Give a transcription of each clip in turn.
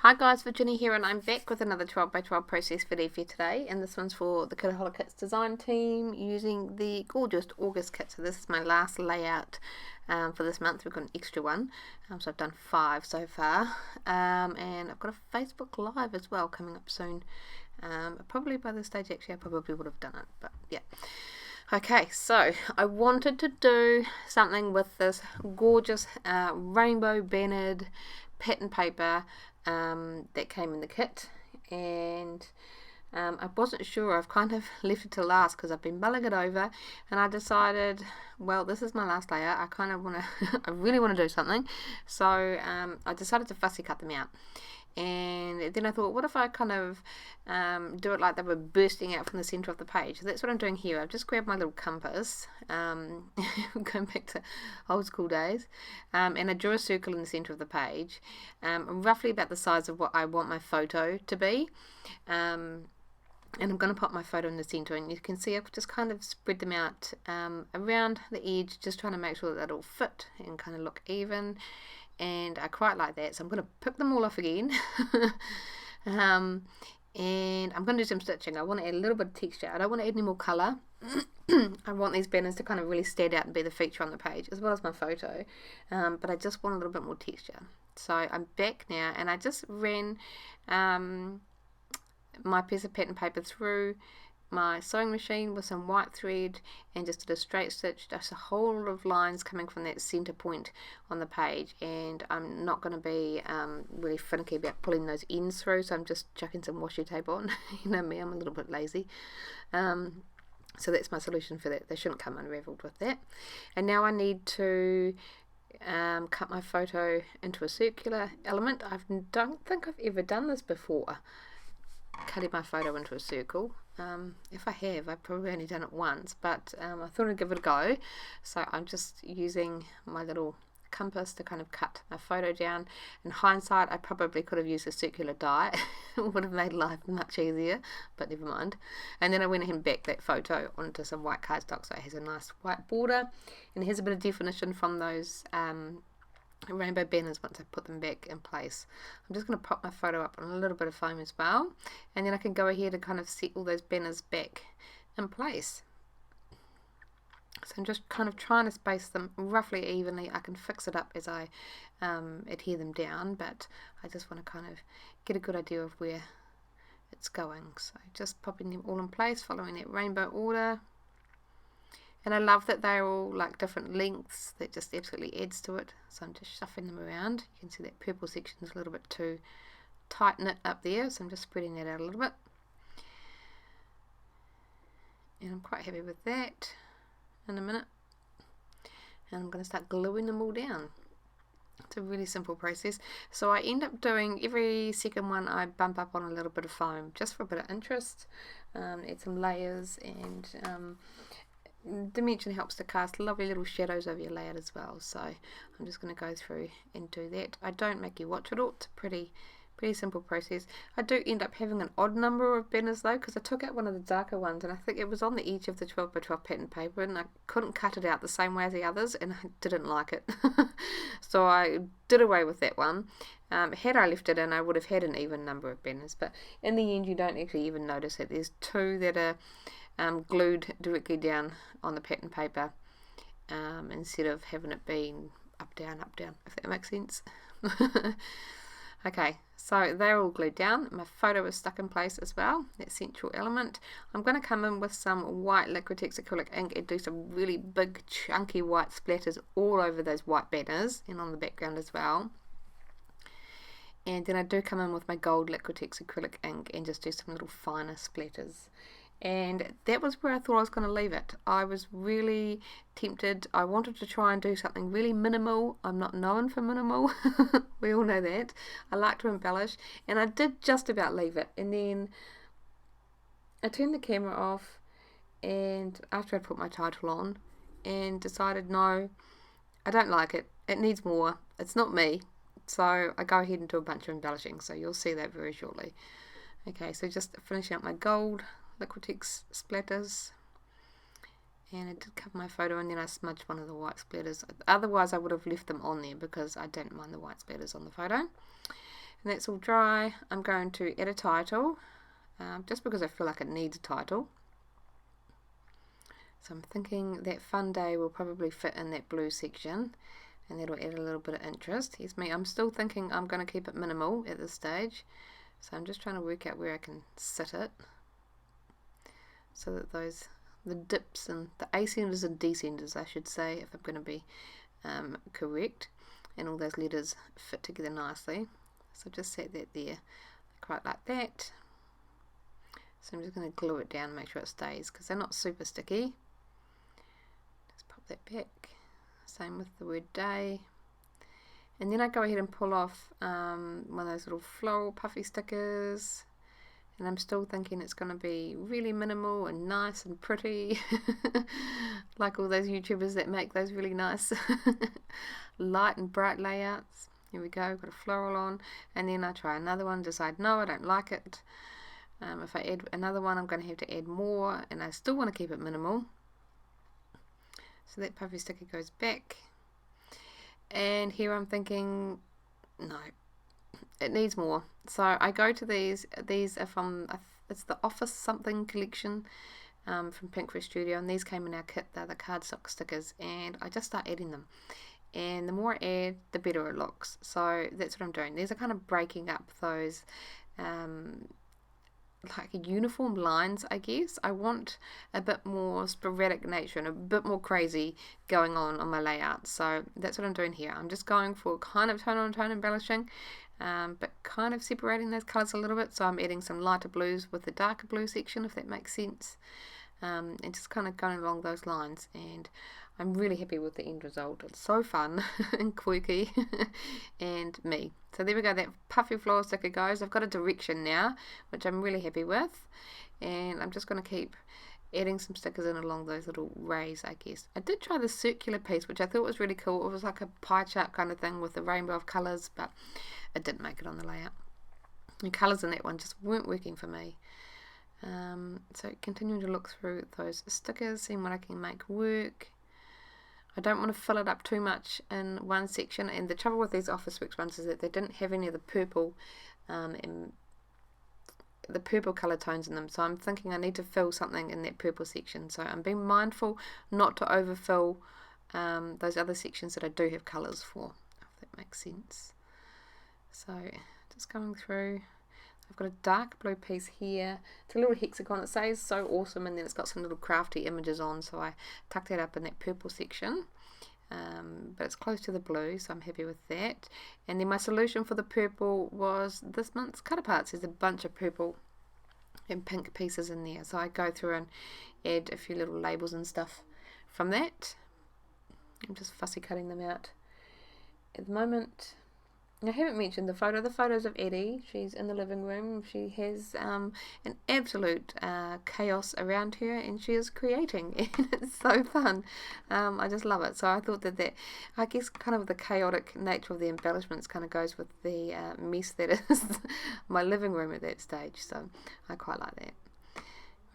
Hi guys, Virginia here, and I'm back with another 12 by 12 process video for you today, and this one's for the Kitaholic Kits design team using the gorgeous August kit. So this is my last layout for this month. We've got an extra one, so I've done 5 so far, and I've got a Facebook Live as well coming up soon. Probably by this stage actually I probably would have done it, but yeah. Okay, so I wanted to do something with this gorgeous rainbow bannered pattern paper that came in the kit, and I wasn't sure. I've kind of left it to last because I've been mulling it over, and I decided, well, this is my last layer. I kind of want to, I really want to do something, so I decided to fussy cut them out. And then I thought, what if I kind of do it like they were bursting out from the centre of the page? So that's what I'm doing here. I've just grabbed my little compass, going back to old school days, and I drew a circle in the centre of the page, roughly about the size of what I want my photo to be. And I'm going to pop my photo in the centre, and you can see I've just kind of spread them out around the edge, just trying to make sure that it'll fit and kind of look even. And I quite like that, so I'm going to pick them all off again. And I'm going to do some stitching. I want to add a little bit of texture. I don't want to add any more colour. I want these banners to kind of really stand out and be the feature on the page, as well as my photo, but I just want a little bit more texture. So I'm back now, and I just ran my piece of pattern paper through my sewing machine with some white thread and just did a straight stitch, just a whole lot of lines coming from that center point on the page. And I'm not going to be really finicky about pulling those ends through, so I'm just chucking some washi tape on. You know me, I'm a little bit lazy. So that's my solution for that. They shouldn't come unraveled with that. And now I need to cut my photo into a circular element. I don't think I've ever done this before, cutting my photo into a circle. If I have, I've probably only done it once, but I thought I'd give it a go. So I'm just using my little compass to kind of cut my photo down. In hindsight, I probably could have used a circular die. It would have made life much easier, but never mind. And then I went ahead and backed that photo onto some white cardstock, so it has a nice white border, and it has a bit of definition from those rainbow banners once I put them back in place. I'm just going to pop my photo up on a little bit of foam as well, and then I can go ahead and kind of set all those banners back in place. So I'm just kind of trying to space them roughly evenly. I can fix it up as I adhere them down, but I just want to kind of get a good idea of where it's going. So just popping them all in place, following that rainbow order. And I love that they're all like different lengths. That just absolutely adds to it. So I'm just shuffling them around. You can see that purple section is a little bit too tight knit up there, so I'm just spreading that out a little bit. And I'm quite happy with that. In a minute. And I'm going to start gluing them all down. It's a really simple process. So I end up doing every second one, I bump up on a little bit of foam just for a bit of interest. Add some layers, and dimension helps to cast lovely little shadows over your layout as well. So I'm just going to go through and do that. I don't make you watch it all. It's a pretty simple process. I do end up having an odd number of banners though, because I took out one of the darker ones, and I think it was on the edge of the 12 by 12 pattern paper, and I couldn't cut it out the same way as the others, and I didn't like it. So I did away with that one. Had I left it in, I would have had an even number of banners, but in the end you don't actually even notice it. There's 2 that are glued directly down on the pattern paper, instead of having it being up down, if that makes sense. Okay, so they're all glued down. My photo is stuck in place as well, that central element. I'm going to come in with some white Liquitex acrylic ink and do some really big chunky white splatters all over those white banners and on the background as well. And then I do come in with my gold Liquitex acrylic ink and just do some little finer splatters. And that was where I thought I was going to leave it. I was really tempted. I wanted to try and do something really minimal. I'm not known for minimal. We all know that. I like to embellish, and I did just about leave it. And then I turned the camera off, and after I put my title on, and decided, no, I don't like it. It needs more. It's not me. So I go ahead and do a bunch of embellishing. So you'll see that very shortly. Okay, so just finishing up my gold Liquitex splatters, and it did cover my photo, and then I smudged one of the white splatters. Otherwise I would have left them on there because I don't mind the white splatters on the photo. And that's all dry. I'm going to add a title, just because I feel like it needs a title. So I'm thinking that Fun Day will probably fit in that blue section, and that'll add a little bit of interest. Here's me. I'm still thinking I'm going to keep it minimal at this stage, so I'm just trying to work out where I can sit it so that the dips and the ascenders and descenders, I should say, if I'm going to be correct, and all those letters fit together nicely. So I've just set that there, quite like that. So I'm just going to glue it down and make sure it stays, because they're not super sticky. Just pop that back. Same with the word day. And then I go ahead and pull off one of those little floral puffy stickers. And I'm still thinking it's going to be really minimal and nice and pretty. Like all those YouTubers that make those really nice light and bright layouts. Here we go, got a floral on. And then I try another one, decide no, I don't like it. If I add another one, I'm going to have to add more, and I still want to keep it minimal. So that puffy sticker goes back. And here I'm thinking, no, it needs more. So I go to these are from, it's the Office Something collection from Pinkfresh Studio, and these came in our kit. They're the cardstock stickers, and I just start adding them. And the more I add, the better it looks. So that's what I'm doing. These are kind of breaking up those like uniform lines, I guess. I want a bit more sporadic nature and a bit more crazy going on my layout. So that's what I'm doing here. I'm just going for kind of tone on tone embellishing, but kind of separating those colours a little bit. So I'm adding some lighter blues with the darker blue section, if that makes sense, and just kind of going along those lines. And I'm really happy with the end result. It's so fun and quirky and me. So there we go, that puffy floral sticker goes. I've got a direction now, which I'm really happy with. And I'm just going to keep adding some stickers in along those little rays, I guess. I did try the circular piece, which I thought was really cool. It was like a pie chart kind of thing with a rainbow of colours, but it didn't make it on the layout. The colours in that one just weren't working for me. So continuing to look through those stickers, seeing what I can make work. I don't want to fill it up too much in one section, and the trouble with these Officeworks ones is that they didn't have any of the purple colour tones in them, so I'm thinking I need to fill something in that purple section. So I'm being mindful not to overfill those other sections that I do have colours for, if that makes sense. So just going through. I've got a dark blue piece here. It's a little hexagon. It says so awesome, and then it's got some little crafty images on, so I tucked that up in that purple section. But it's close to the blue, so I'm happy with that. And then my solution for the purple was this month's Cut Apart. There's a bunch of purple and pink pieces in there, so I go through and add a few little labels and stuff from that. I'm just fussy cutting them out at the moment. I haven't mentioned the photos of Eddie. She's in the living room. She has an absolute chaos around her, and she is creating, and it's so fun. I just love it. So I thought that I guess kind of the chaotic nature of the embellishments kind of goes with the mess that is my living room at that stage. So I quite like that.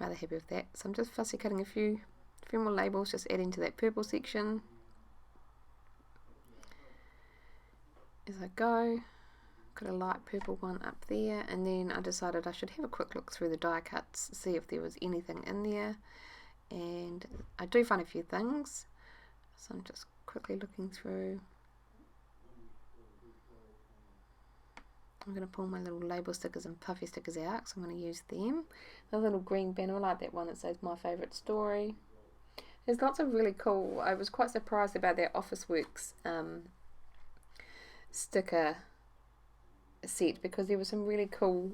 Rather happy with that. So I'm just fussy cutting a few more labels, just adding to that purple section as I go. Got a light purple one up there, and then I decided I should have a quick look through the die cuts, see if there was anything in there, and I do find a few things, so I'm just quickly looking through. I'm going to pull my little label stickers and puffy stickers out, so I'm going to use them. A little green banner, I like that one that says my favourite story. There's lots of really cool, I was quite surprised about their Officeworks sticker set, because there were some really cool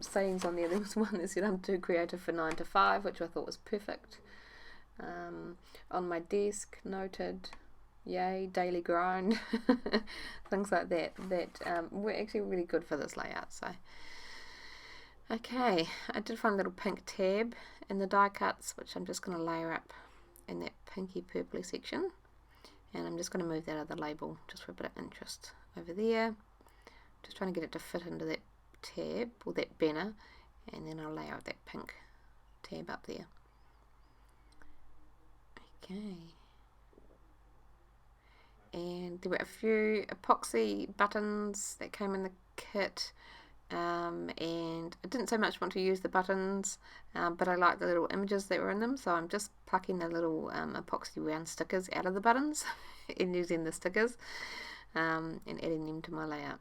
sayings on there. There was one that said I'm too creative for 9 to 5, which I thought was perfect. On my desk, noted, yay, daily grind. Things like that were actually really good for this layout. So okay, I did find a little pink tab in the die cuts, which I'm just going to layer up in that pinky purpley section, and I'm just going to move that other label just for a bit of interest over there. Just trying to get it to fit into that tab or that banner, and then I'll layer out that pink tab up there. Okay, and there were a few epoxy buttons that came in the kit, and I didn't so much want to use the buttons, but I like the little images that were in them, so I'm just plucking the little epoxy round stickers out of the buttons and using the stickers and adding them to my layout.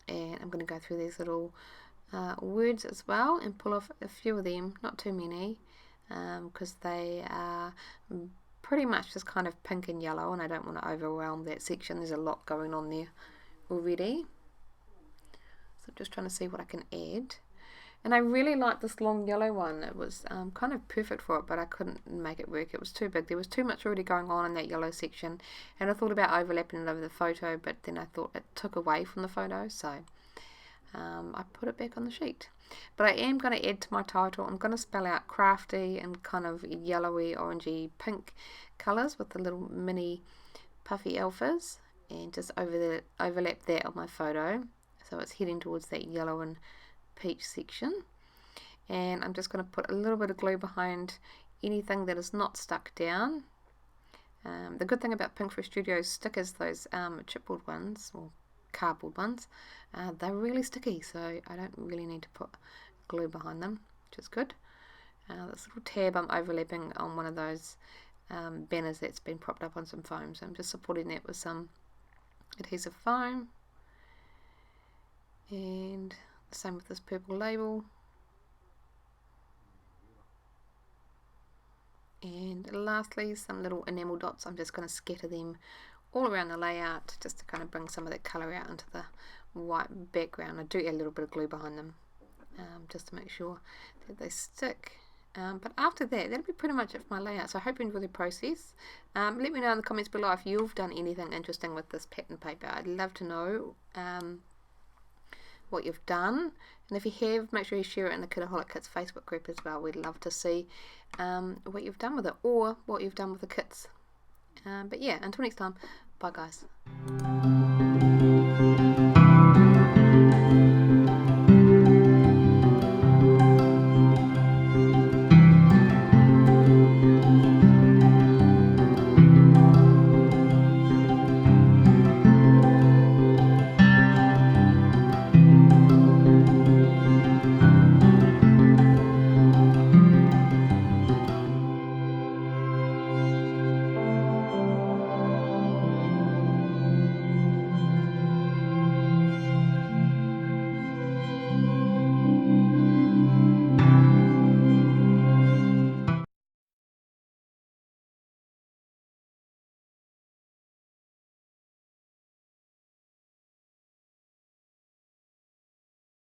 And I'm going to go through these little words as well and pull off a few of them, not too many, because they are pretty much just kind of pink and yellow, and I don't want to overwhelm that section. There's a lot going on there already. So I'm just trying to see what I can add. And I really like this long yellow one. It was kind of perfect for it, but I couldn't make it work. It was too big. There was too much already going on in that yellow section, and I thought about overlapping it over the photo, but then I thought it took away from the photo, so I put it back on the sheet. But I am going to add to my title. I'm going to spell out crafty and kind of yellowy, orangey, pink colours with the little mini puffy alphas, and just overlap that on my photo, so it's heading towards that yellow and peach section. And I'm just going to put a little bit of glue behind anything that is not stuck down. The good thing about Pinkfresh Studios stickers, those chipboard ones or cardboard ones, they're really sticky, so I don't really need to put glue behind them, which is good. This little tab I'm overlapping on one of those banners that's been propped up on some foam, so I'm just supporting that with some adhesive foam. And the same with this purple label. And lastly, some little enamel dots. I'm just going to scatter them all around the layout just to kind of bring some of that colour out into the white background. I do add a little bit of glue behind them just to make sure that they stick. But after that, that'll be pretty much it for my layout. So I hope you enjoy the process. Let me know in the comments below if you've done anything interesting with this pattern paper. I'd love to know what you've done, and if you have, make sure you share it in the Kitaholic Kits Facebook group as well. We'd love to see what you've done with it, or what you've done with the kits. But yeah, until next time, bye guys.